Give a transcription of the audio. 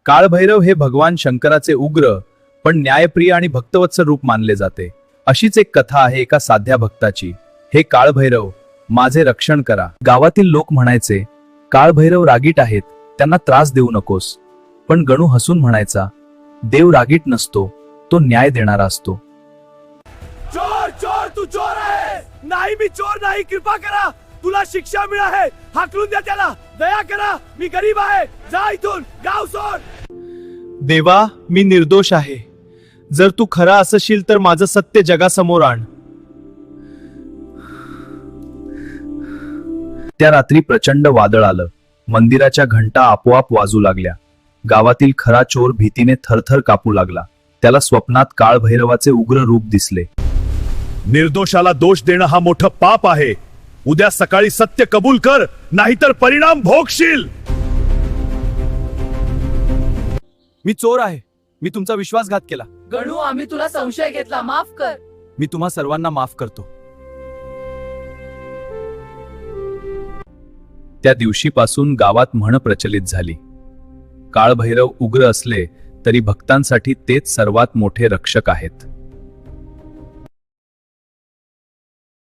काळभैरव हे भगवान शंकराचे उग्र पण न्यायप्रिय आणि भक्तवत्सल रूप मानले जाते। अशीच एक कथा आहे एका साध्या भक्ताची। हे काळभैरव माझे रक्षण करा। गावातील लोक म्हणायचे, काळभैरव रागीट आहेत, त्यांना त्रास देऊ नकोस। पण गणू हसून म्हणायचा, देव रागीट नसतो, तो न्याय देणारा असतो। चोर चोर तू चोर आहे। नाही मी चोर नाही, कृपा करा, तुला शिक्षा मिळाली, हाकलून द्या त्याला, दया करा, मी गरीब आहे, जा इथून, गाव सोड। देवा, मी निर्दोष आहे, जर तू खरा असशील तर माझं सत्य जगासमोर आण। त्या रात्री प्रचंड वादळ आलं, मंदिराच्या घंटा आपोआप वाजू लागल्या। गावातील खरा चोर भीतीने थरथर कापू लागला। त्याला स्वप्नात काळभैरवाचे उग्र रूप दिसले। निर्दोषाला दोष देणं हा मोठं पाप आहे। उद्या सकाळी सत्य कबूल कर, नाहीतर परिणाम भोगशील। मी चोर आहे, मी तुमचा विश्वासघात केला। गणू, आम्ही तुला संशय घेतला, माफ कर। मी तुम्हा सर्वांना माफ करतो। त्या दिवशीपासून गावात म्हण प्रचलित झाली, काळभैरव उग्र असले तरी भक्तांसाठी तेच सर्वात मोठे रक्षक आहेत।